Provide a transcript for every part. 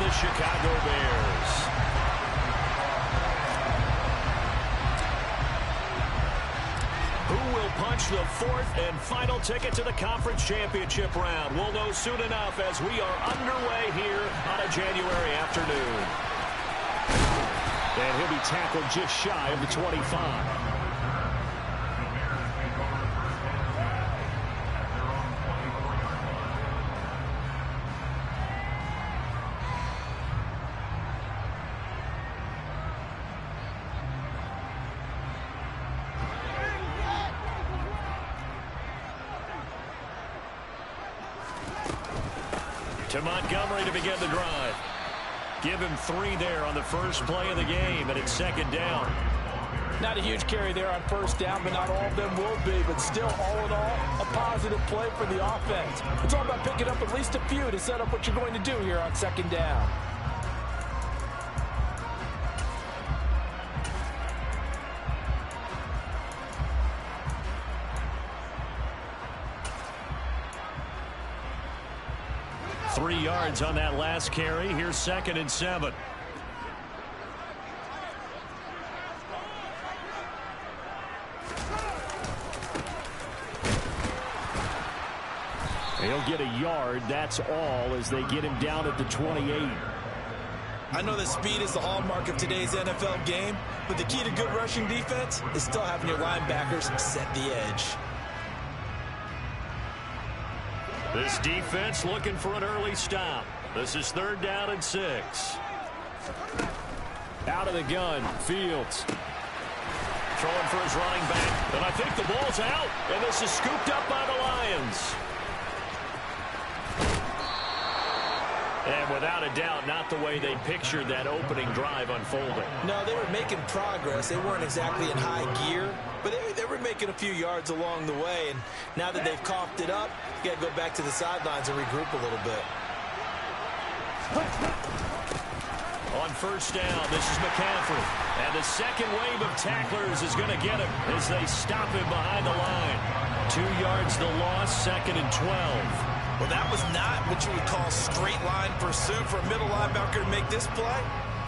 the Chicago Bears. Who will punch the fourth and final ticket to the conference championship round? We'll know soon enough as we are underway here on a January afternoon. And he'll be tackled just shy of the 25. To Montgomery to begin the drive. Give him 3 there on the first play of the game, and it's second down. Not a huge carry there on first down, but not all of them will be. But still, all in all, a positive play for the offense. It's all about picking up at least a few to set up what you're going to do here on second down. Three yards on that last carry. Here's 2nd and 7. He'll get a yard. That's all as they get him down at the 28. I know that speed is the hallmark of today's NFL game, but the key to good rushing defense is still having your linebackers set the edge. This defense looking for an early stop. This is 3rd down and 6. Out of the gun, Fields. Throwing for his running back. And I think the ball's out. And this is scooped up by the Lions. And without a doubt, not the way they pictured that opening drive unfolding. No, they were making progress. They weren't exactly in high gear, but they were making a few yards along the way. And now that they've coughed it up, you got to go back to the sidelines and regroup a little bit. On first down, this is McCaffrey. And the second wave of tacklers is going to get him as they stop him behind the line. 2 yards the loss, 2nd and 12. Well, that was not what you would call straight line pursuit for a middle linebacker to make this play.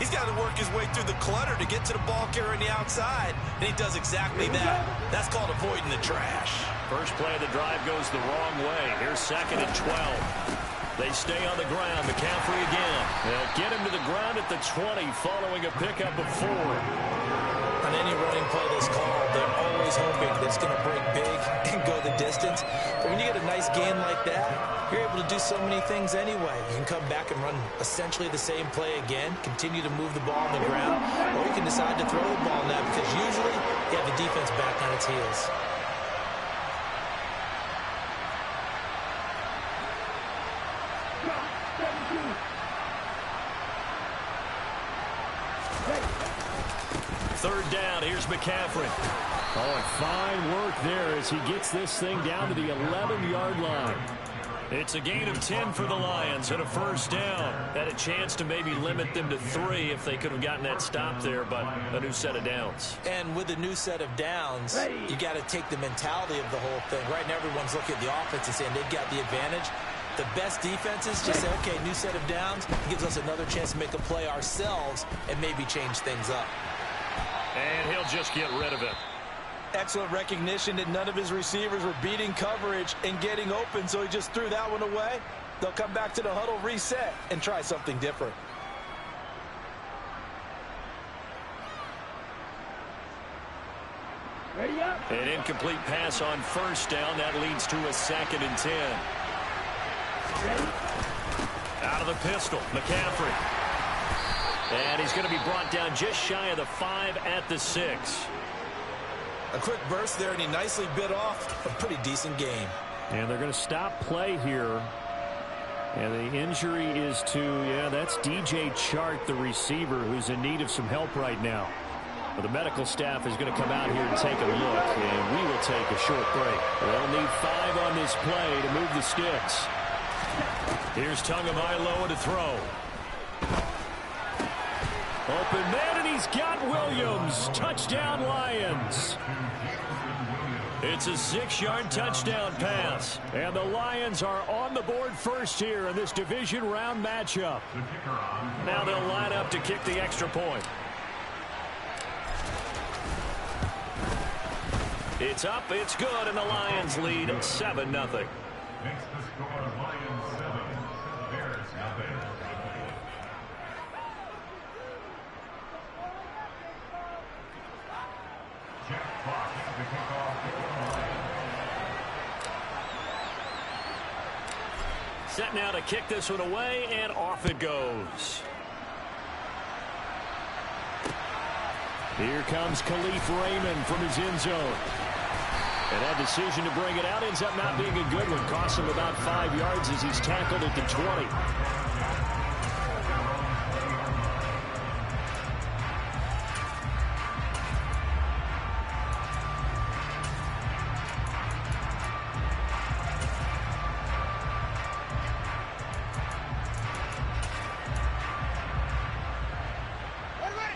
He's got to work his way through the clutter to get to the ball carrier on the outside, and he does exactly that. That's called avoiding the trash. First play of the drive goes the wrong way. Here's 2nd and 12. They stay on the ground. McCaffrey again. They'll get him to the ground at the 20 following a pickup of 4. On any running play that's called, they're always hoping that it's going to break big and go the distance. But when you get a nice gain like that, you're able to do so many things anyway. You can come back and run essentially the same play again, continue to move the ball on the ground, or you can decide to throw the ball now because usually you have the defense back on its heels. Third down, here's McCaffrey. Oh, and fine work there as he gets this thing down to the 11-yard line. It's a gain of 10 for the Lions and a first down. Had a chance to maybe limit them to 3 if they could have gotten that stop there, but a new set of downs. And with a new set of downs, you got to take the mentality of the whole thing. Right now, everyone's looking at the offense and saying they've got the advantage. The best defenses just say, okay, new set of downs. It gives us another chance to make a play ourselves and maybe change things up. And he'll just get rid of it. Excellent recognition that none of his receivers were beating coverage and getting open, so he just threw that one away. They'll come back to the huddle, reset, and try something different. An incomplete pass on first down. That leads to a 2nd and 10. Out of the pistol, McCaffrey. And he's going to be brought down just shy of the 5 at the 6. A quick burst there, and he nicely bit off a pretty decent gain. And they're going to stop play here. And the injury is to, that's DJ Chark, the receiver, who's in need of some help right now. Well, the medical staff is going to come out here and take a look, and we will take a short break. They'll need 5 on this play to move the sticks. Here's Tagovailoa to throw. Open man, and he's got Williams. Touchdown, Lions. It's a 6-yard touchdown pass. And the Lions are on the board first here in this division round matchup. Now they'll line up to kick the extra point. It's up, it's good, and the Lions lead 7-0. Makes the score Lions 7, Bears nothing. Jeff Clark the kickoff. Set now to kick this one away, and off it goes. Here comes Khalif Raymond from his end zone. And that decision to bring it out ends up not being a good one. Costs him about 5 yards as he's tackled at the 20.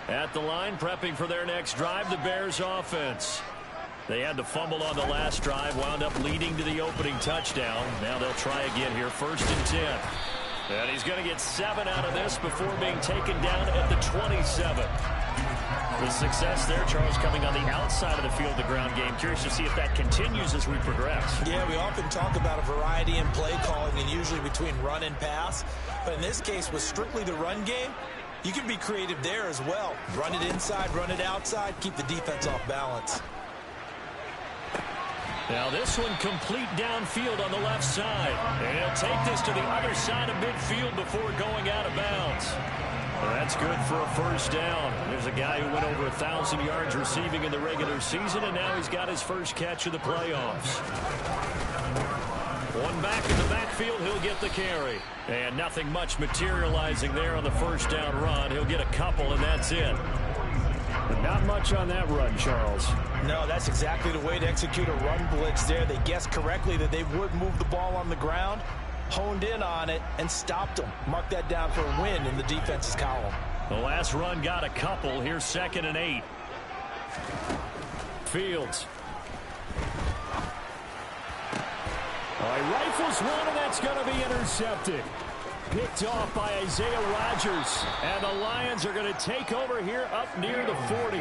At the line, prepping for their next drive, the Bears offense. They had the fumble on the last drive, wound up leading to the opening touchdown. Now they'll try again here, 1st and 10. And he's going to get 7 out of this before being taken down at the 27. The success there, Charles, coming on the outside of the field, the ground game. Curious to see if that continues as we progress. Yeah, we often talk about a variety in play calling and usually between run and pass. But in this case, with strictly the run game, you can be creative there as well. Run it inside, run it outside, keep the defense off balance. Now this one complete downfield on the left side. And he'll take this to the other side of midfield before going out of bounds. Well, that's good for a 1st down. There's a guy who went over 1,000 yards receiving in the regular season, and now he's got his first catch of the playoffs. One back in the backfield, he'll get the carry. And nothing much materializing there on the 1st down run. He'll get a couple, and that's it. But not much on that run, Charles. No, that's exactly the way to execute a run blitz there. They guessed correctly that they would move the ball on the ground, honed in on it, and stopped them. Mark that down for a win in the defense's column. The last run got a couple. Here's 2nd and 8. Fields. All right, rifles one, and that's going to be intercepted. Picked off by Isaiah Rodgers. And the Lions are going to take over here up near the 40.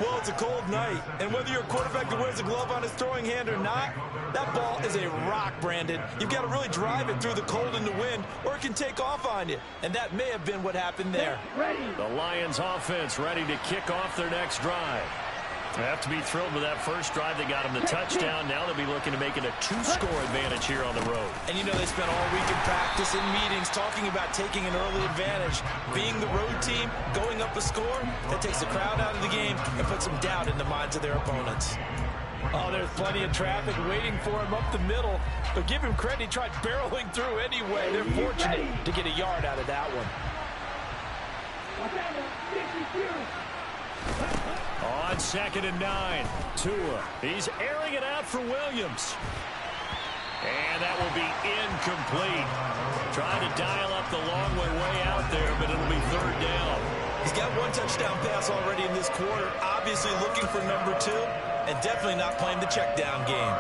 Well, it's a cold night, and whether you're a quarterback that wears a glove on his throwing hand or not, that ball is a rock, Brandon. You've got to really drive it through the cold and the wind, or it can take off on you. And that may have been what happened there. The Lions offense ready to kick off their next drive. They have to be thrilled with that first drive. They got him the touchdown. Now they'll be looking to make it a 2-score advantage here on the road. And you know they spent all week in practice and meetings talking about taking an early advantage. Being the road team, going up a score, that takes the crowd out of the game and puts some doubt in the minds of their opponents. Oh, there's plenty of traffic waiting for him up the middle. But give him credit, he tried barreling through anyway. They're fortunate to get a yard out of that one. On 2nd and 9, Tua. He's airing it out for Williams. And that will be incomplete. Trying to dial up the long way out there, but it'll be 3rd down. He's got 1 touchdown pass already in this quarter. Obviously looking for number 2, and definitely not playing the check down game.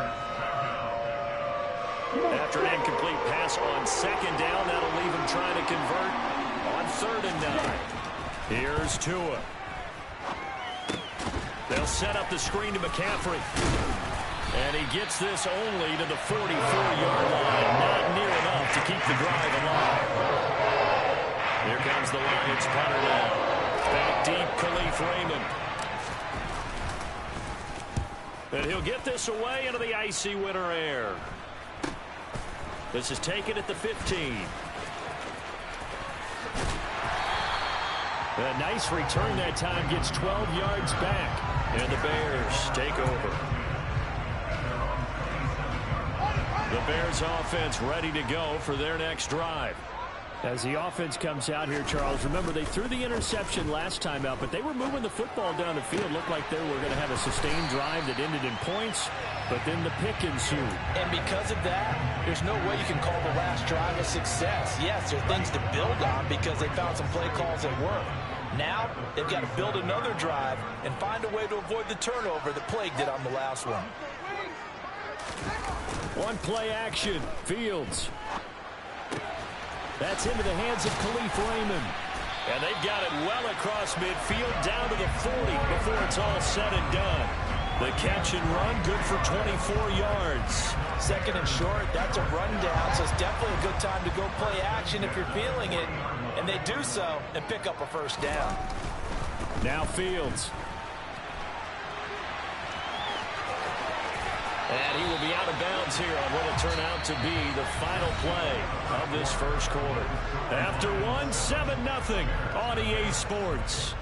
After an incomplete pass on 2nd down, that'll leave him trying to convert on 3rd and 9. Here's Tua. They'll set up the screen to McCaffrey. And he gets this only to the 44-yard line. Not near enough to keep the drive alive. Here comes the Lions punter now. Back deep, Khalif Raymond. And he'll get this away into the icy winter air. This is taken at the 15. A nice return that time, gets 12 yards back. And the Bears take over. The Bears offense ready to go for their next drive. As the offense comes out here, Charles, remember they threw the interception last time out, but they were moving the football down the field. Looked like they were going to have a sustained drive that ended in points, but then the pick ensued. And because of that, there's no way you can call the last drive a success. Yes, there are things to build on because they found some play calls that work. Now they've got to build another drive and find a way to avoid the turnover that plagued it on the last one. One play action. Fields. That's into the hands of Khalif Raymond. And they've got it well across midfield down to the 40 before it's all said and done. The catch and run, good for 24 yards. Second and short, that's a rundown, so it's definitely a good time to go play action if you're feeling it. And they do so and pick up a first down. Now Fields. And he will be out of bounds here on what will turn out to be the final play of this first quarter. After 7-0 on EA Sports.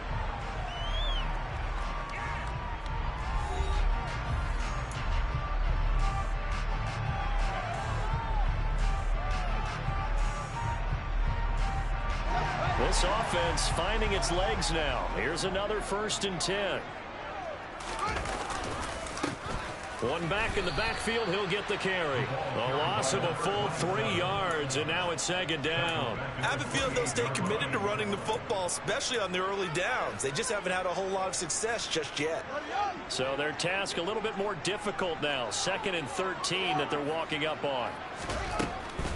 This offense finding its legs now. Here's another 1st and 10. One back in the backfield, he'll get the carry. A loss of a full 3 yards, and now it's 2nd down. I have a feeling they'll stay committed to running the football, especially on the early downs. They just haven't had a whole lot of success just yet. So their task a little bit more difficult now. 2nd and 13 that they're walking up on.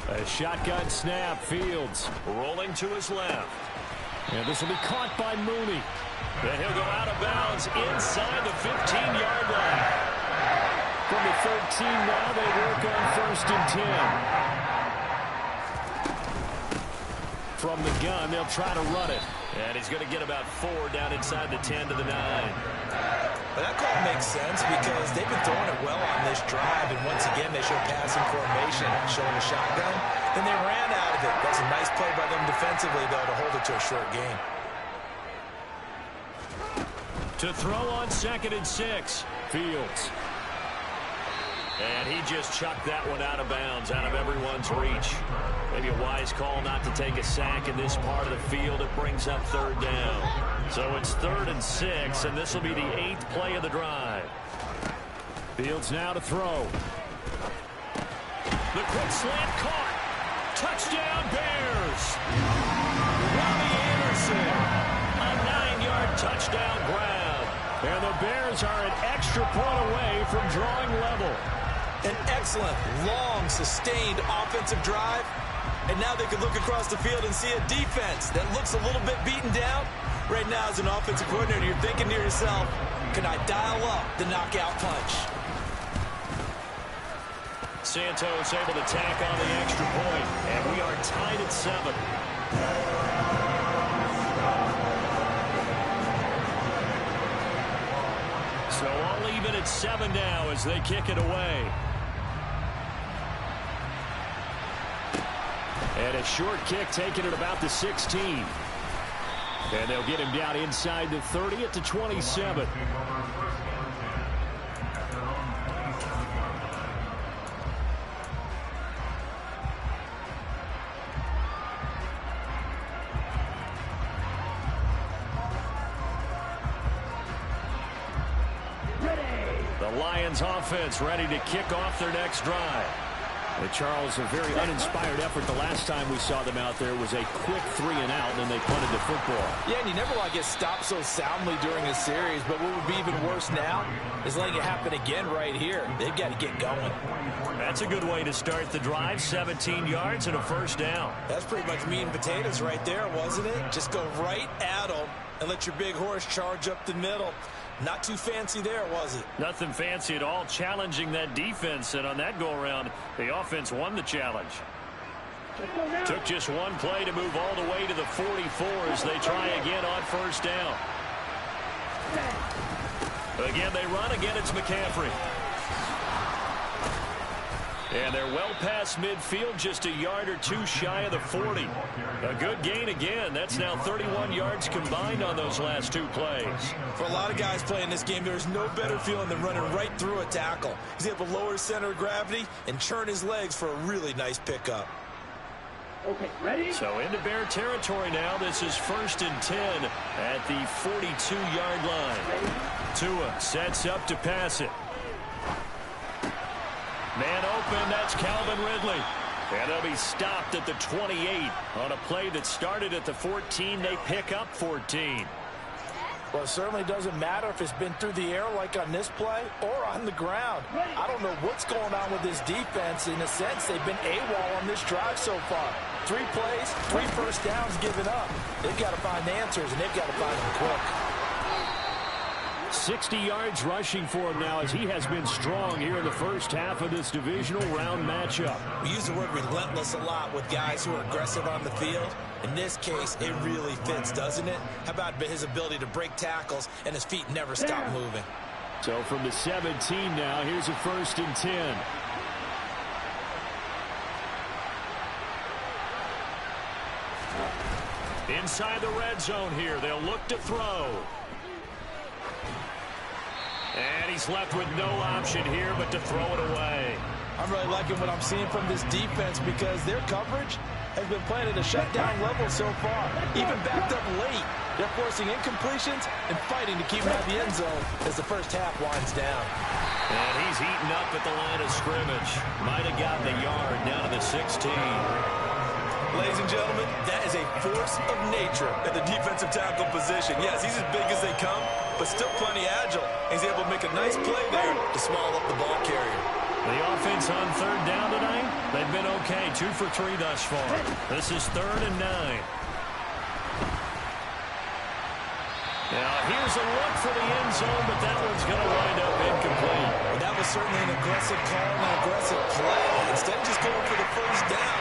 A shotgun snap. Fields rolling to his left. And this will be caught by Mooney. And he'll go out of bounds inside the 15-yard line. From the 13 now, they work on 1st and 10. From the gun, they'll try to run it. And he's going to get about 4 down inside the 10 to the 9. Well, that call makes sense because they've been throwing it well on this drive, and once again they show passing formation, showing a shotgun. Then they ran out of it. That's a nice play by them defensively, though, to hold it to a short gain. To throw on 2nd and 6, Fields. And he just chucked that one out of bounds, out of everyone's reach. Maybe a wise call not to take a sack in this part of the field. It brings up 3rd down. So it's 3rd and 6, and this will be the 8th play of the drive. Fields now to throw. The quick slant caught. Touchdown, Bears. Robbie Anderson. A 9-yard touchdown grab. And the Bears are an extra point away from drawing level. An excellent, long, sustained offensive drive. And now they can look across the field and see a defense that looks a little bit beaten down. Right now, as an offensive coordinator, you're thinking to yourself, can I dial up the knockout punch? Santos able to tack on the extra point, and we are tied at 7. So all even at 7 now as they kick it away. And a short kick taken at about the 16. And they'll get him down inside the 30 at the 27. The Lions offense ready to kick off their next drive. Charles, a very uninspired effort. The last time we saw them out there was a quick 3 and out, and then they punted the football. Yeah, and you never want to get stopped so soundly during a series, but what would be even worse now is letting it happen again right here. They've got to get going. That's a good way to start the drive. 17 yards and a 1st down. That's pretty much meat and potatoes right there, wasn't it? Just go right at them and let your big horse charge up the middle. Not too fancy there, was it? Nothing fancy at all, challenging that defense, and on that go-around, the offense won the challenge. Took just one play to move all the way to the 44 as they try again on 1st down. Again, they run. Again, it's McCaffrey. And they're well past midfield, just a yard or 2 shy of the 40. A good gain again. That's now 31 yards combined on those last 2 plays. For a lot of guys playing this game, there's no better feeling than running right through a tackle. He's able to lower his center of gravity and churn his legs for a really nice pickup. Okay, ready? So into Bear territory now. This is 1st and 10 at the 42-yard line. Tua sets up to pass it. Man open, that's Calvin Ridley. And they'll be stopped at the 28 on a play that started at the 14. They pick up 14. Well, it certainly doesn't matter if it's been through the air like on this play or on the ground. I don't know what's going on with this defense. In a sense, they've been AWOL on this drive so far. 3 plays, 3 first downs given up. They've got to find answers, and they've got to find them quick. 60 yards rushing for him now as he has been strong here in the first half of this divisional round matchup. We use the word relentless a lot with guys who are aggressive on the field. In this case, it really fits, doesn't it? How about his ability to break tackles and his feet never stop moving? So from the 17 now, here's a 1st and 10. Inside the red zone here, they'll look to throw. And he's left with no option here but to throw it away. I'm really liking what I'm seeing from this defense because their coverage has been playing at a shutdown level so far. Even backed up late, they're forcing incompletions and fighting to keep him out of the end zone as the first half winds down. And he's eaten up at the line of scrimmage. Might have gotten a yard down to the 16. Ladies and gentlemen, that is a force of nature at the defensive tackle position. Yes, he's as big as they come, but still plenty agile. He's able to make a nice play there to swallow up the ball carrier. The offense on 3rd down tonight, they've been okay. 2 for 3 thus far. This is 3rd and 9. Now, here's a look for the end zone, but that one's going to wind up incomplete. Well, that was certainly an aggressive call and an aggressive play. Instead of just going for the first down,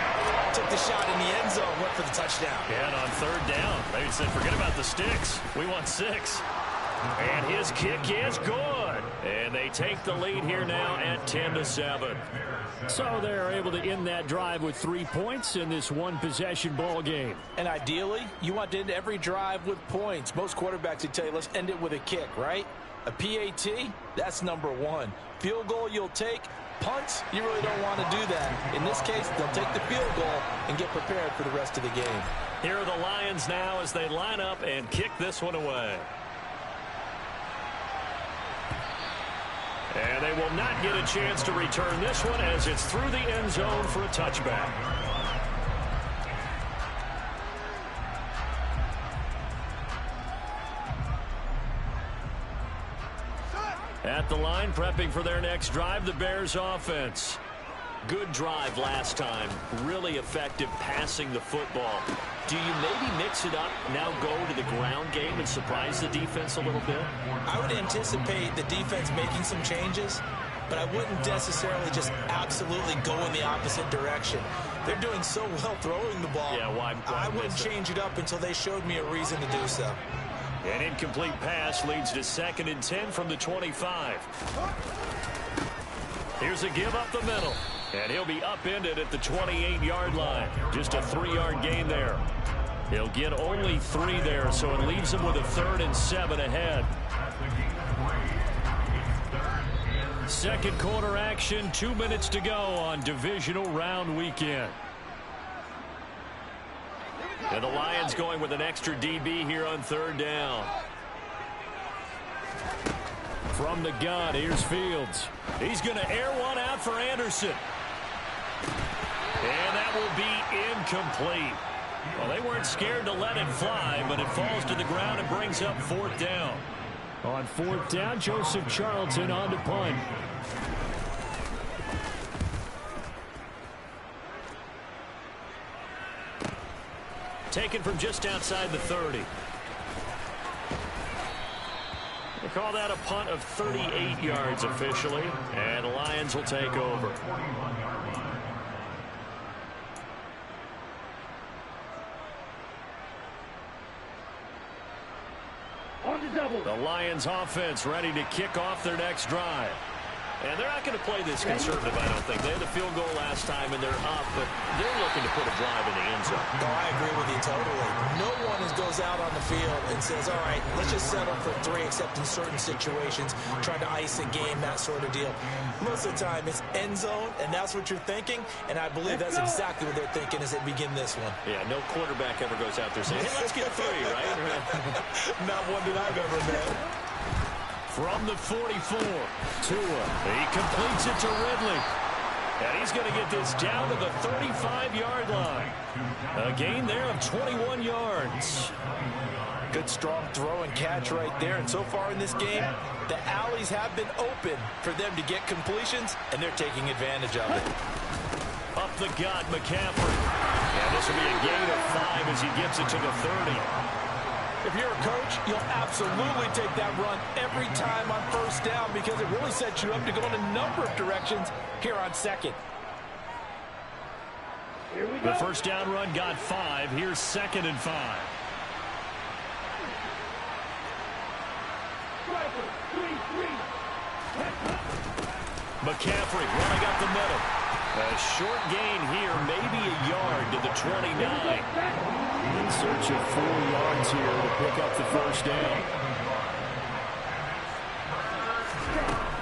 took the shot in the end zone, went for the touchdown. Yeah, and on 3rd down, they said, forget about the sticks. We want 6. And his kick is good. And they take the lead here now at 10-7. So they're able to end that drive with 3 points in this one-possession ball game. And ideally, you want to end every drive with points. Most quarterbacks would tell you, let's end it with a kick, right? A PAT, that's number 1. Field goal you'll take. Punts, you really don't want to do that. In this case, they'll take the field goal and get prepared for the rest of the game. Here are the Lions now as they line up and kick this one away. And they will not get a chance to return this one as it's through the end zone for a touchback. At the line, prepping for their next drive, the Bears offense. Good drive last time. Really effective passing the football. Do you maybe mix it up, now go to the ground game and surprise the defense a little bit? I would anticipate the defense making some changes, but I wouldn't necessarily just absolutely go in the opposite direction. They're doing so well throwing the ball. Yeah, why I wouldn't change it up until they showed me a reason to do so. An incomplete pass leads to 2nd and 10 from the 25. Here's a give up the middle. And he'll be upended at the 28-yard line. Just a 3-yard gain there. He'll get only 3 there, so it leaves him with a 3rd and 7 ahead. 2nd quarter action, 2 minutes to go on divisional round weekend. And the Lions going with an extra DB here on 3rd down. From the gun, here's Fields. He's going to air one out for Anderson. And that will be incomplete. Well, they weren't scared to let it fly, but it falls to the ground and brings up 4th down. On 4th down, Joseph Charlton on to punt. Taken from just outside the 30. They call that a punt of 38 yards officially, and the Lions will take over. The Lions offense ready to kick off their next drive. And they're not going to play this conservative, I don't think. They had the field goal last time, and they're up, but they're looking to put a drive in the end zone. No, I agree with you totally. No one goes out on the field and says, all right, let's just settle for 3, except in certain situations, trying to ice a game, that sort of deal. Most of the time, it's end zone, and that's what you're thinking, and I believe that's exactly what they're thinking as they begin this one. Yeah, no quarterback ever goes out there saying, hey, let's get 3, right? Not one that I've ever met. From the 44, Tua. He completes it to Ridley. And he's going to get this down to the 35-yard line. A gain there of 21 yards. Good strong throw and catch right there. And so far in this game, the alleys have been open for them to get completions, and they're taking advantage of it. Up the gut, McCaffrey. And this will be a gain of 5 as he gets it to the 30. If you're a coach, you'll absolutely take that run every time on first down because it really sets you up to go in a number of directions here on second. Here we The go. first down run got 5. Here's 2nd and 5. McCaffrey running up the middle. A short gain here, maybe a yard to the 29. In search of 4 yards here to pick up the first down.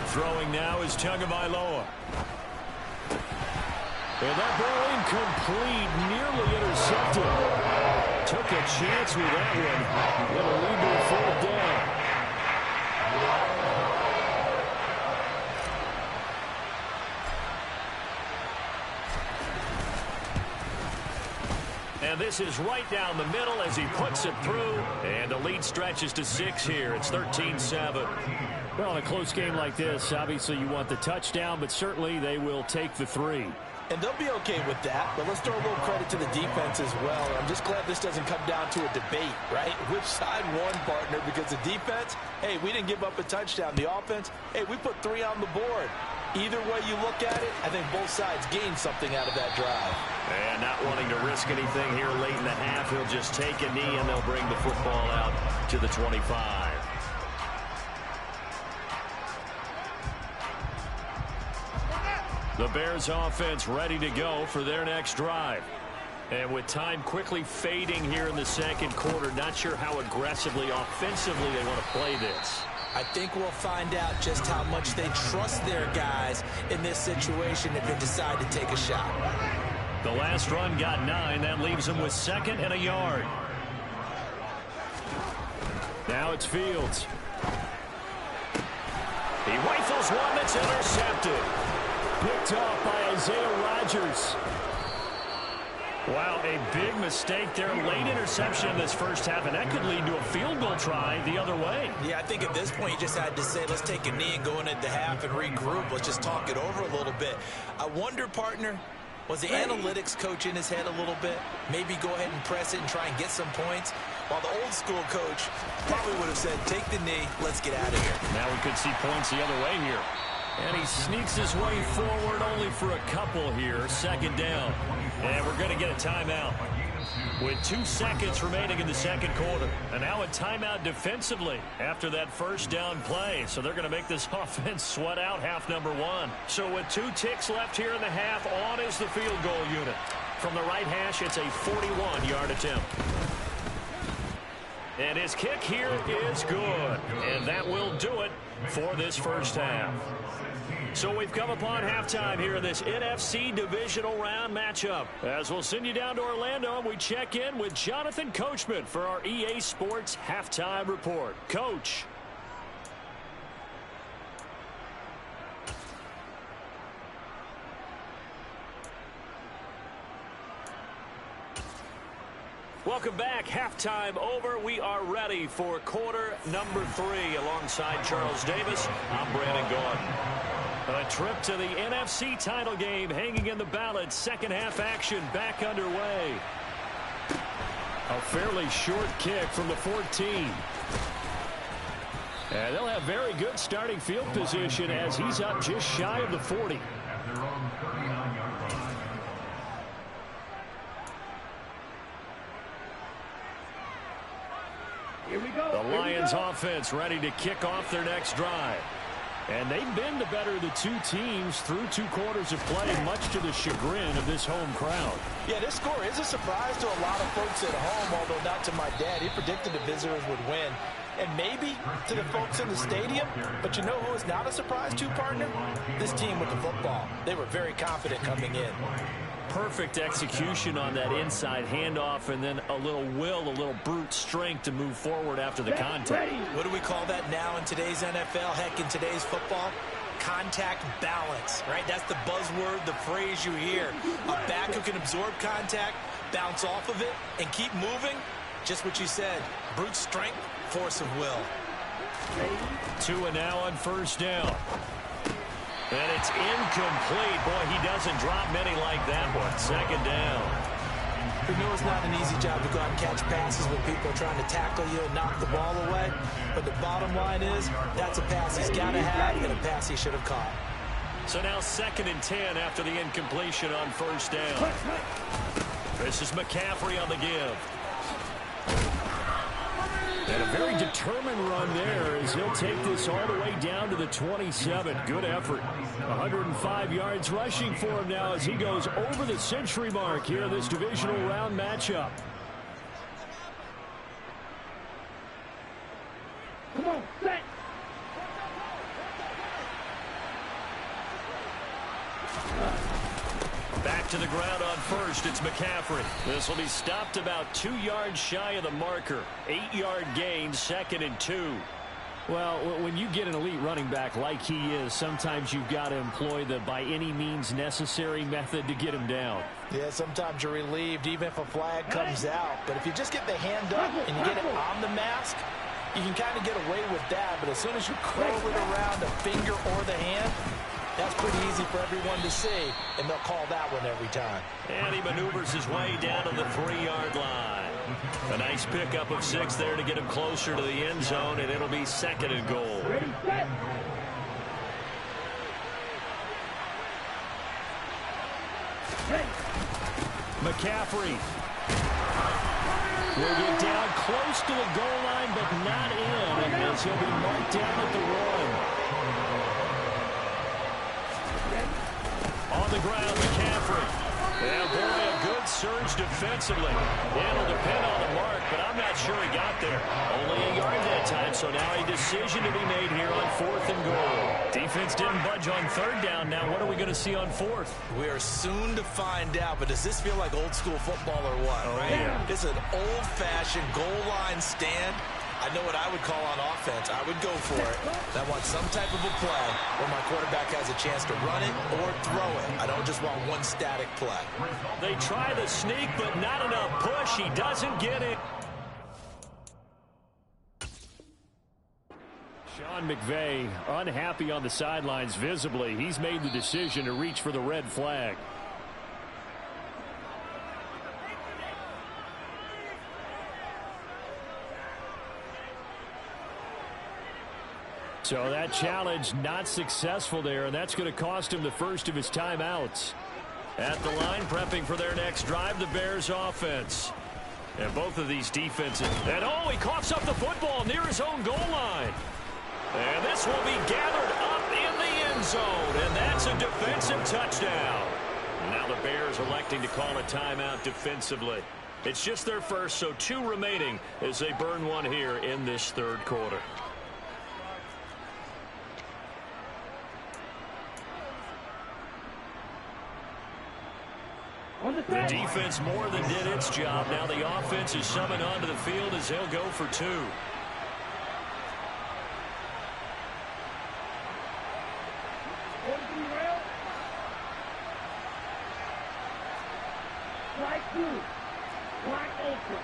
Throwing now is Tagovailoa. And that ball incomplete, nearly intercepted. Took a chance with that one. It'll lead to a 4th down. And this is right down the middle as he puts it through. And the lead stretches to 6 here. It's 13-7. Well, in a close game like this, obviously you want the touchdown, but certainly they will take the 3. And they'll be okay with that, but let's throw a little credit to the defense as well. I'm just glad this doesn't come down to a debate, right? Which side won, partner? Because the defense, hey, we didn't give up a touchdown. The offense, hey, we put 3 on the board. Either way you look at it, I think both sides gained something out of that drive. And not wanting to risk anything here late in the half, he'll just take a knee and they'll bring the football out to the 25. The Bears offense ready to go for their next drive. And with time quickly fading here in the second quarter, not sure how aggressively, offensively they want to play this. I think we'll find out just how much they trust their guys in this situation if they decide to take a shot. The last run got 9. That leaves them with 2nd and a yard. Now it's Fields. He rifles one that's intercepted. Picked off by Isaiah Rodgers. Wow, a big mistake there. Late interception in this first half, and that could lead to a field goal try the other way. Yeah, I think at this point you just had to say, let's take a knee and go into the half and regroup. Let's just talk it over a little bit. I wonder, partner, was the analytics coach in his head a little bit? Maybe go ahead and press it and try and get some points? While the old school coach probably would have said, take the knee, let's get out of here. Now we could see points the other way here. And he sneaks his way forward only for a couple here. 2nd down. And we're going to get a timeout with 2 seconds remaining in the second quarter. And now a timeout defensively after that first down play. So they're going to make this offense sweat out half number 1. So with 2 ticks left here in the half, on is the field goal unit. From the right hash, it's a 41-yard attempt. And his kick here is good. And that will do it for this first half. So we've come upon halftime here in this NFC divisional round matchup. As we'll send you down to Orlando, and we check in with Jonathan Coachman for our EA Sports Halftime Report. Coach. Welcome back. Halftime over. We are ready for quarter number 3 alongside Charles Davis. I'm Brandon Gordon. A trip to the NFC title game hanging in the balance. Second half action back underway. A fairly short kick from the 14. And they'll have very good starting field position as he's up just shy of the 40. At their own 39-yard line. Here we go. The Lions offense ready to kick off their next drive. And they've been the better of the 2 teams through 2 quarters of play, much to the chagrin of this home crowd. Yeah, this score is a surprise to a lot of folks at home, although not to my dad. He predicted the visitors would win. And maybe to the folks in the stadium, but you know who is not a surprise to, partner? This team with the football. They were very confident coming in. Perfect execution on that inside handoff, and then a little will, a little brute strength to move forward after the contact. What do we call that now in today's NFL? Heck, in today's football? contact balance, right? That's the buzzword, the phrase you hear. A back who can absorb contact, bounce off of it, and keep moving. Just what you said, brute strength, force of will. 2 and now on first down. And it's incomplete. Boy, he doesn't drop many like that one. Second down. We know it's not an easy job to go out and catch passes when people are trying to tackle you and knock the ball away. But the bottom line is, that's a pass he's got to have and a pass he should have caught. So now 2nd and 10 after the incompletion on first down. This is McCaffrey on the give. And a very determined run there as he'll take this all the way down to the 27. Good effort. 105 yards rushing for him now as he goes over the century mark here in this divisional round matchup. Come on, set. Back to the ground on first. It's McCaffrey. This will be stopped about 2 yards shy of the marker. 8-yard gain, 2nd and 2. Well, when you get an elite running back like he is, sometimes you've got to employ the by any means necessary method to get him down. Yeah, sometimes you're relieved even if a flag comes out. But if you just get the hand up and you get it on the mask, you can kind of get away with that. But as soon as you curl it around the finger or the hand, that's pretty easy for everyone to see, and they'll call that one every time. And he maneuvers his way down to the 3-yard line. A nice pickup of 6 there to get him closer to the end zone, and it'll be 2nd and goal. Ready, set. McCaffrey will get down close to the goal line, but not in, and he'll be marked down at the run. On the ground, McCaffrey. Yeah, boy, a good surge defensively. It'll depend on the mark, but I'm not sure he got there. Only a yard that time, so now a decision to be made here on 4th and goal. Defense didn't budge on 3rd down. Now what are we going to see on 4th? We are soon to find out, but does this feel like old school football or what, right? Yeah. This is an old-fashioned goal line stand. I know what I would call on offense. I would go for it. I want some type of a play where my quarterback has a chance to run it or throw it. I don't just want one static play. They try the sneak, but not enough push. He doesn't get it. Sean McVay unhappy on the sidelines visibly. He's made the decision to reach for the red flag. So that challenge not successful there, and that's going to cost him the first of his timeouts. At the line, prepping for their next drive, the Bears offense. And both of these defenses. And he coughs up the football near his own goal line. And this will be gathered up in the end zone, and that's a defensive touchdown. Now the Bears electing to call a timeout defensively. It's just their first, so 2 remaining as they burn one here in this 3rd quarter. The defense more than did its job. Now the offense is summoned onto the field as they'll go for 2. Strike 2. Wide open.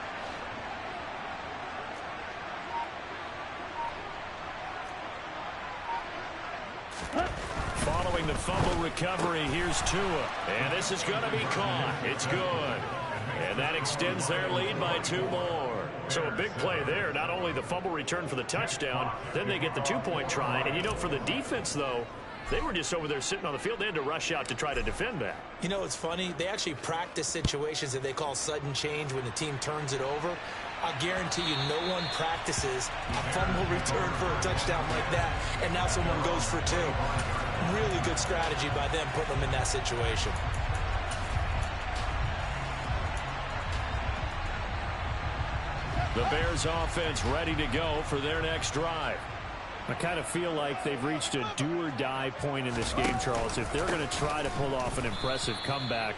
Following the fumble recovery, here's Tua. And this is going to be caught. It's good. And that extends their lead by 2 more. So a big play there. Not only the fumble return for the touchdown, then they get the 2-point try. And, you know, for the defense, though, they were just over there sitting on the field. They had to rush out to try to defend that. You know, it's funny. They actually practice situations that they call sudden change when the team turns it over. I guarantee you no one practices a fumble return for a touchdown like that, and now someone goes for 2. Really good strategy by them putting them in that situation. The Bears offense ready to go for their next drive. I kind of feel like they've reached a do-or-die point in this game, Charles. If they're going to try to pull off an impressive comeback,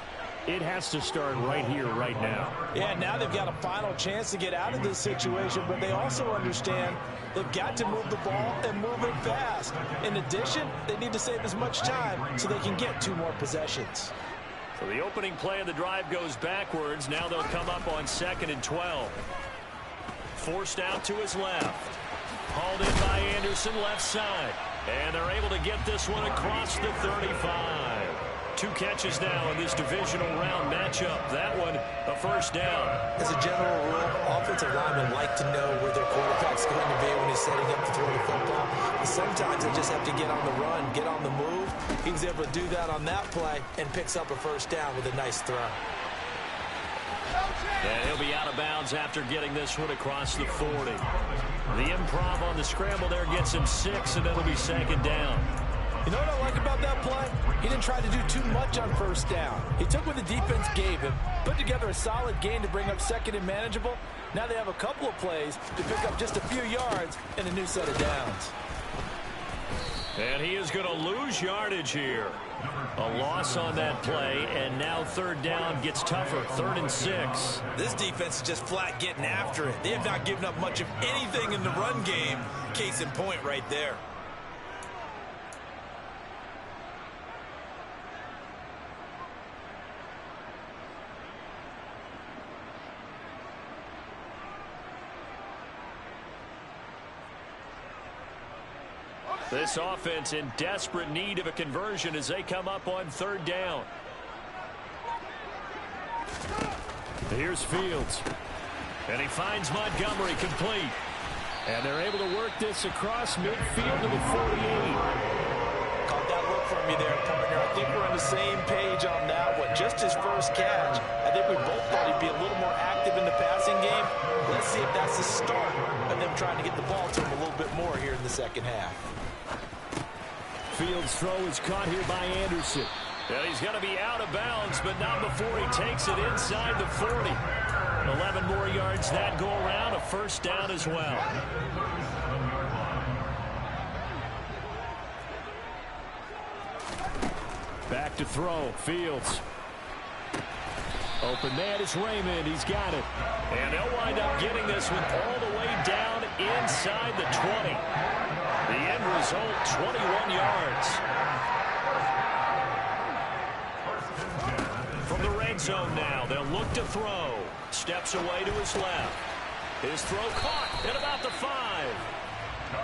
It has to start right here, right now. Yeah, now they've got a final chance to get out of this situation, but they also understand they've got to move the ball and move it fast. In addition, they need to save as much time so they can get 2 more possessions. So the opening play of the drive goes backwards. Now they'll come up on 2nd and 12. Forced out to his left. Hauled in by Anderson, left side. And they're able to get this one across the 35. 2 catches now in this divisional round matchup. That one, a first down. As a general rule, offensive linemen like to know where their quarterback's going to be when he's setting up to throw the football. But sometimes they just have to get on the run, get on the move. He was able to do that on that play and picks up a first down with a nice throw. And he'll be out of bounds after getting this one across the 40. The improv on the scramble there gets him 6, and it'll be 2nd down. You know what I like about that play? He didn't try to do too much on first down. He took what the defense gave him, put together a solid gain to bring up 2nd and manageable. Now they have a couple of plays to pick up just a few yards and a new set of downs. And he is going to lose yardage here. A loss on that play, and now 3rd down gets tougher, 3rd and 6. This defense is just flat getting after it. They have not given up much of anything in the run game. Case in point right there. This offense in desperate need of a conversion as they come up on 3rd down. Here's Fields. And he finds Montgomery complete. And they're able to work this across midfield to the 48. Caught that look from you there, partner. I think we're on the same page on that one. Just his first catch. I think we both thought he'd be a little more active in the passing game. Let's see if that's the start of them trying to get the ball to him a little bit more here in the second half. Fields' throw is caught here by Anderson. And he's going to be out of bounds, but not before he takes it inside the 40. 11 more yards that go around, a first down as well. Back to throw, Fields. Open man is Raymond, he's got it. And they'll wind up getting this one all the way down inside the 20. The end result, 21 yards. From the red zone now, they'll look to throw. Steps away to his left. His throw caught at about the 5.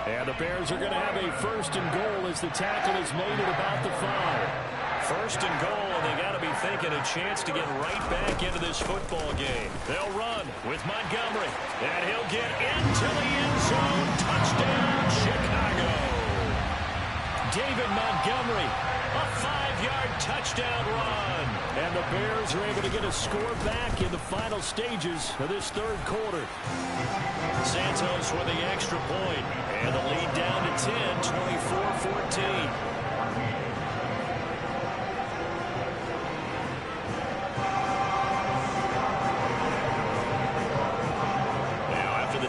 And the Bears are going to have a 1st and goal as the tackle is made at about the 5. 1st and goal, and they got to be thinking a chance to get right back into this football game. They'll run with Montgomery, and he'll get into the end zone. Touchdown, Chicago. David Montgomery, a 5-yard touchdown run. And the Bears are able to get a score back in the final stages of this 3rd quarter. Santos with the extra point, and the lead down to 10, 24-14.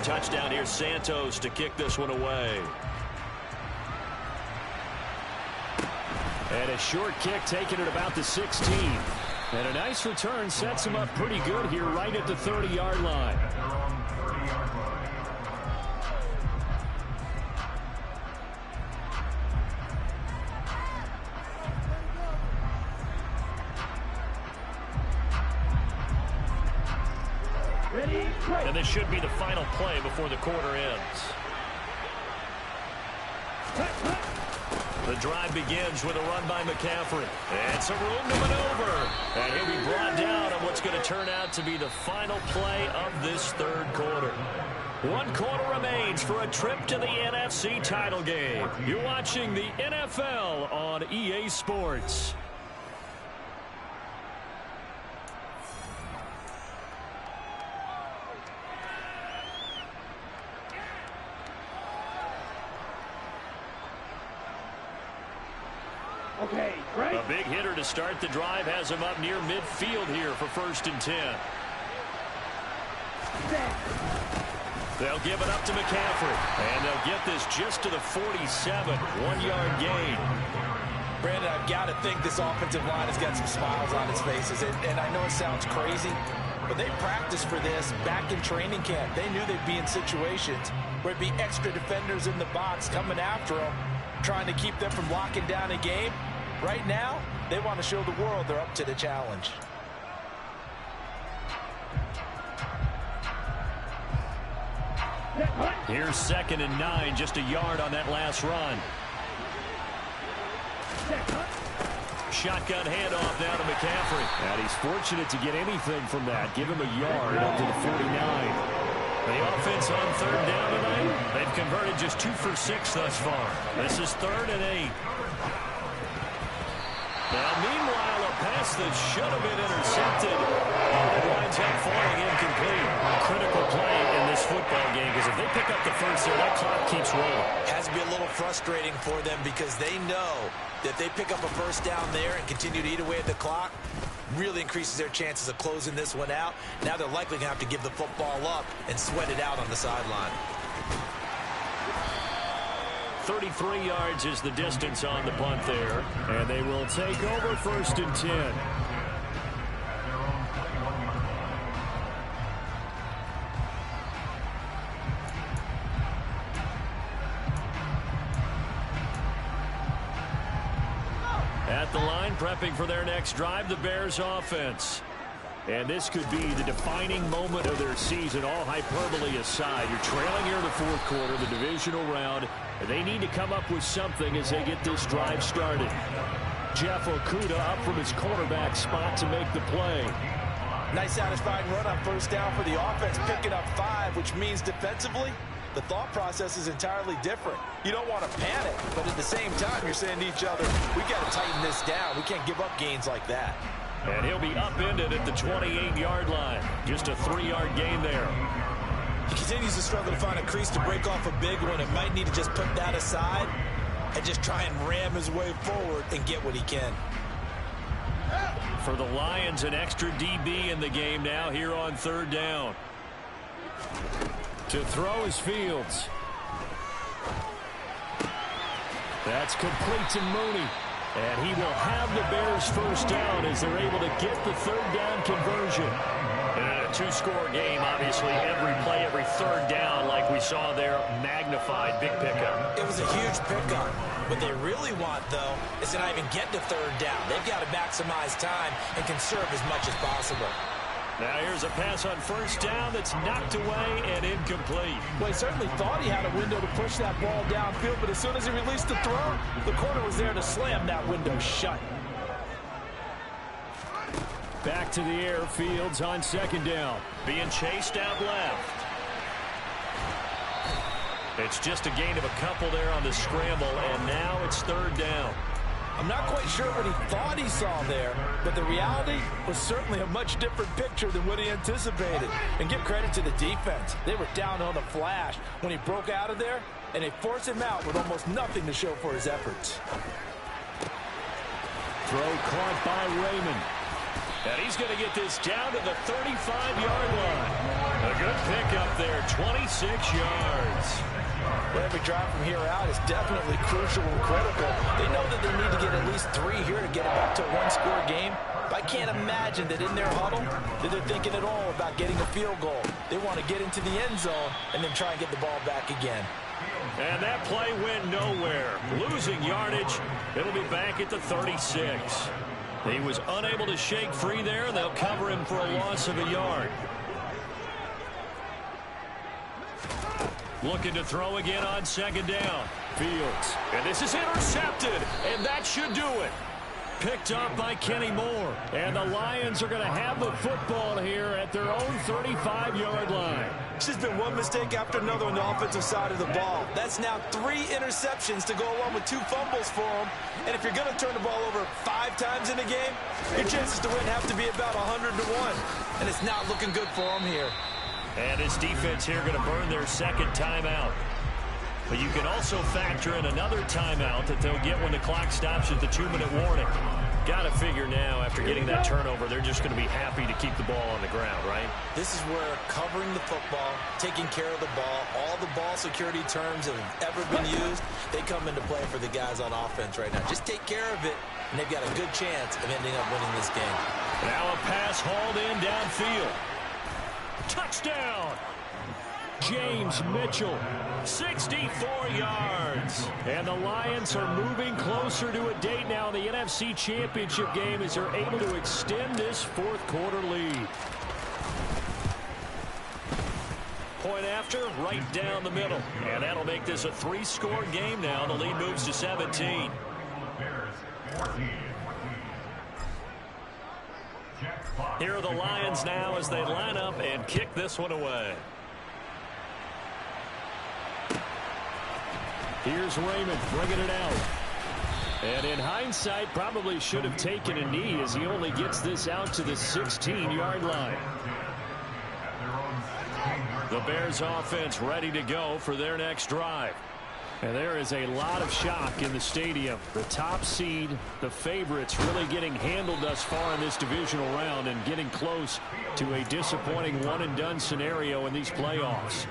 Touchdown here, Santos to kick this one away. And a short kick taken at about the 16. And a nice return sets him up pretty good here right at the 30-yard line. And this should be the final play before the quarter ends. The drive begins with a run by McCaffrey. And some room to maneuver. And he'll be brought down on what's going to turn out to be the final play of this 3rd quarter. 1 quarter remains for a trip to the NFC title game. You're watching the NFL on EA Sports. Okay, right. A big hitter to start the drive has him up near midfield here for 1st and 10. They'll give it up to McCaffrey. And they'll get this just to the 47. 1-yard gain. Brandon, I've got to think this offensive line has got some smiles on its faces. And I know it sounds crazy, but they practiced for this back in training camp. They knew they'd be in situations where it'd be extra defenders in the box coming after them, trying to keep them from locking down a game. Right now, they want to show the world they're up to the challenge. Here's 2nd and 9, just a yard on that last run. Shotgun handoff now to McCaffrey. And he's fortunate to get anything from that. Give him a yard up to the 49. The offense on 3rd down tonight, they've converted just 2 for 6 thus far. This is 3rd and 8. Now, meanwhile, a pass that should have been intercepted. It winds up falling incomplete. A critical play in this football game, because if they pick up the first there, that clock keeps rolling. Has to be a little frustrating for them because they know that if they pick up a first down there and continue to eat away at the clock, really increases their chances of closing this one out. Now they're likely going to have to give the football up and sweat it out on the sideline. 33 yards is the distance on the punt there. And they will take over 1st and 10. At the line, prepping for their next drive, the Bears offense. And this could be the defining moment of their season, all hyperbole aside. You're trailing here in the 4th quarter, the divisional round. And they need to come up with something as they get this drive started. Jeff Okudah up from his cornerback spot to make the play. Nice satisfying run on 1st down for the offense, picking up 5, which means defensively, the thought process is entirely different. You don't want to panic, but at the same time, you're saying to each other, we got to tighten this down. We can't give up gains like that. And he'll be upended at the 28-yard line. Just a 3-yard gain there. He continues to struggle to find a crease to break off a big one. It might need to just put that aside and just try and ram his way forward and get what he can. For the Lions, an extra DB in the game now here on 3rd down. To throw is Fields. That's complete to Mooney. And he will have the Bears first down as they're able to get the 3rd down conversion. And a 2-score game, obviously, every play, every 3rd down, like we saw there, magnified, big pickup. It was a huge pickup. What they really want, though, is to not even get to 3rd down. They've got to maximize time and conserve as much as possible. Now here's a pass on 1st down that's knocked away and incomplete. Well, he certainly thought he had a window to push that ball downfield, but as soon as he released the throw, the corner was there to slam that window shut. Back to the air, Fields on 2nd down. Being chased out left. It's just a gain of a couple there on the scramble, and now it's 3rd down. I'm not quite sure what he thought he saw there, but the reality was certainly a much different picture than what he anticipated. And give credit to the defense. They were down on the flash when he broke out of there, and they forced him out with almost nothing to show for his efforts. Throw caught by Raymond. And he's going to get this down to the 35-yard line. A good pickup there, 26 yards. Every drive from here out is definitely crucial and critical. They know that they need to get at least 3 here to get it back to a 1-score game. But I can't imagine that in their huddle that they're thinking at all about getting a field goal. They want to get into the end zone and then try and get the ball back again. And that play went nowhere. Losing yardage. It'll be back at the 36. He was unable to shake free there. They'll cover him for a loss of a yard. Looking to throw again on 2nd down. Fields. And this is intercepted. And that should do it. Picked up by Kenny Moore. And the Lions are going to have the football here at their own 35-yard line. It's just been one mistake after another on the offensive side of the ball. That's now 3 interceptions to go along with 2 fumbles for him. And if you're going to turn the ball over 5 times in a game, your chances to win have to be about 100 to 1. And it's not looking good for him here. And his defense here going to burn their 2nd timeout. But you can also factor in another timeout that they'll get when the clock stops at the 2-minute warning. Got to figure now, after getting that turnover, they're just going to be happy to keep the ball on the ground, right? This is where covering the football, taking care of the ball, all the ball security terms that have ever been used, they come into play for the guys on offense right now. Just take care of it, and they've got a good chance of ending up winning this game. Now a pass hauled in downfield. Touchdown! James Mitchell, 64 yards. And the Lions are moving closer to a date now in the NFC Championship game as they're able to extend this fourth quarter lead. Point after, right down the middle. And that'll make this a 3-score game now. The lead moves to 17. Here are the Lions now as they line up and kick this one away. Here's Raymond bringing it out. And in hindsight, probably should have taken a knee as he only gets this out to the 16-yard line. The Bears offense ready to go for their next drive. And there is a lot of shock in the stadium. The top seed, the favorites, really getting handled thus far in this divisional round and getting close to a disappointing one-and-done scenario in these playoffs.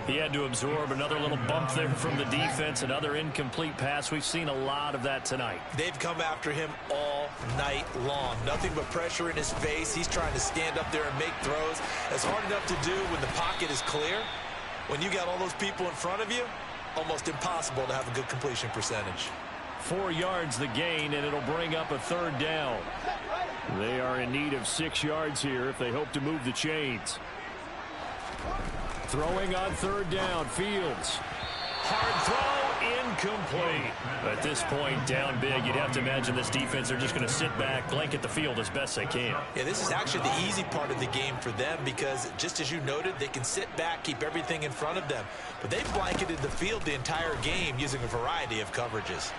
He had to absorb another little bump there from the defense, another incomplete pass. We've seen a lot of that tonight. They've come after him all night long. Nothing but pressure in his face. He's trying to stand up there and make throws. It's hard enough to do when the pocket is clear. When you got all those people in front of you, almost impossible to have a good completion percentage. 4 yards the gain, and it'll bring up a third down. They are in need of 6 yards here if they hope to move the chains. Throwing on third down, Fields. Hard throw, incomplete. At this point, down big, you'd have to imagine this defense, they're just going to sit back, blanket the field as best they can. Yeah, this is actually the easy part of the game for them because, just as you noted, they can sit back, keep everything in front of them. But they've blanketed the field the entire game using a variety of coverages.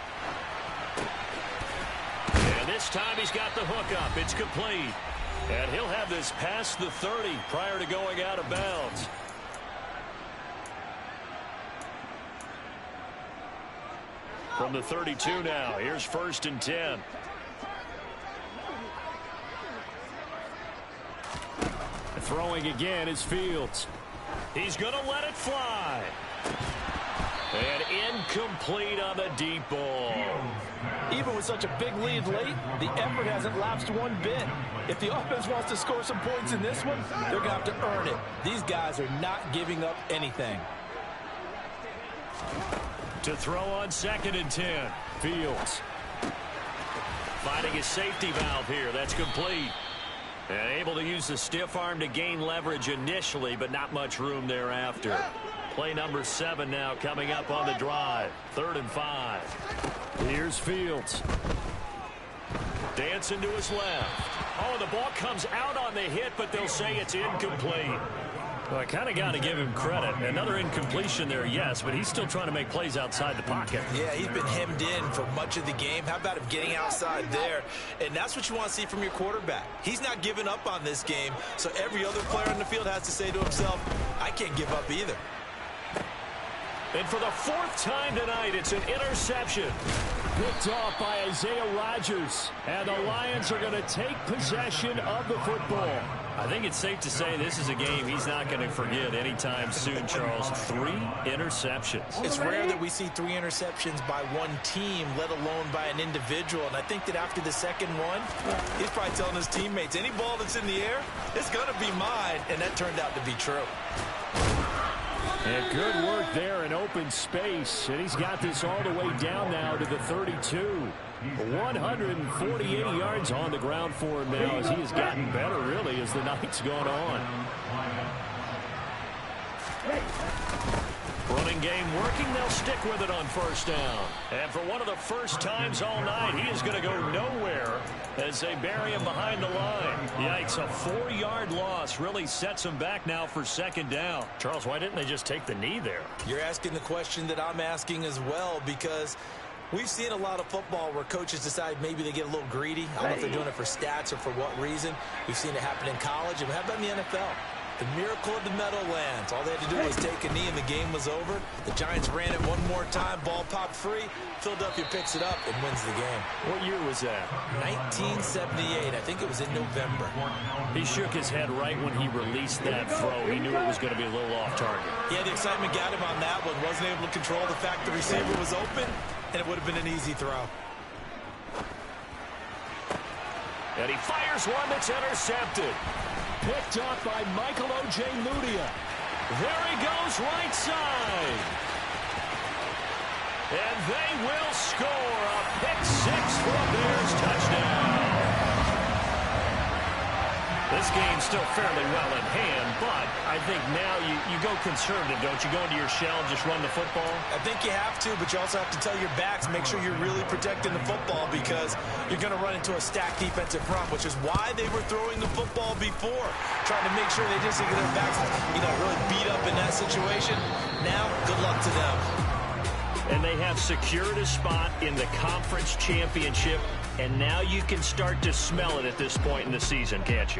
And this time he's got the hook up. It's complete. And he'll have this past the 30 prior to going out of bounds. From the 32 now, here's 1st and 10. Throwing again is Fields. He's going to let it fly. And incomplete on the deep ball. Even with such a big lead late, the effort hasn't lapsed one bit. If the offense wants to score some points in this one, they're going to have to earn it. These guys are not giving up anything. To throw on 2nd and 10. Fields. Finding his safety valve here. That's complete. And able to use the stiff arm to gain leverage initially, but not much room thereafter. Play number 7 now coming up on the drive. 3rd and 5. Here's Fields. Dancing to his left. Oh, the ball comes out on the hit, but they'll say it's incomplete. Well, I kind of got to give him credit. Another incompletion there, yes, but he's still trying to make plays outside the pocket. Yeah, he's been hemmed in for much of the game. How about him getting outside there? And that's what you want to see from your quarterback. He's not giving up on this game, so every other player on the field has to say to himself, I can't give up either. And for the 4th time tonight, it's an interception. Picked off by Isaiah Rodgers. And the Lions are going to take possession of the football. I think it's safe to say this is a game he's not going to forget anytime soon, Charles. 3 interceptions. It's rare that we see 3 interceptions by one team, let alone by an individual. And I think that after the second one, he's probably telling his teammates, any ball that's in the air, it's going to be mine. And that turned out to be true. And good work there in open space. And he's got this all the way down now to the 32. 148 yards on the ground for him now as he has gotten better, really, as the night's gone on. Running game working. They'll stick with it on 1st down. And for one of the first times all night, he is going to go nowhere as they bury him behind the line. Yikes, a 4-yard loss really sets him back now for 2nd down. Charles, why didn't they just take the knee there? You're asking the question that I'm asking as well, because we've seen a lot of football where coaches decide maybe they get a little greedy. I don't know if they're doing it for stats or for what reason. We've seen it happen in college. And how about in the NFL? The miracle of the Meadowlands. All they had to do was take a knee and the game was over. The Giants ran it one more time. Ball popped free. Philadelphia picks it up and wins the game. What year was that? 1978. I think it was in November. He shook his head right when he released that throw. He knew it was going to be a little off target. Yeah, the excitement got him on that one. Wasn't able to control the fact the receiver was open, and it would have been an easy throw. And he fires one that's intercepted. Picked off by Michael O.J. Mudia. There he goes, right side. And they will score a pick six for a Bears touchdown. This game's still fairly well in hand, but I think now you go conservative, don't you? Go into your shell and just run the football? I think you have to, but you also have to tell your backs, make sure you're really protecting the football because you're going to run into a stacked defensive front, which is why they were throwing the football before, trying to make sure they just get their backs, really beat up in that situation. Now, good luck to them. And they have secured a spot in the conference championship, and now you can start to smell it at this point in the season, can't you?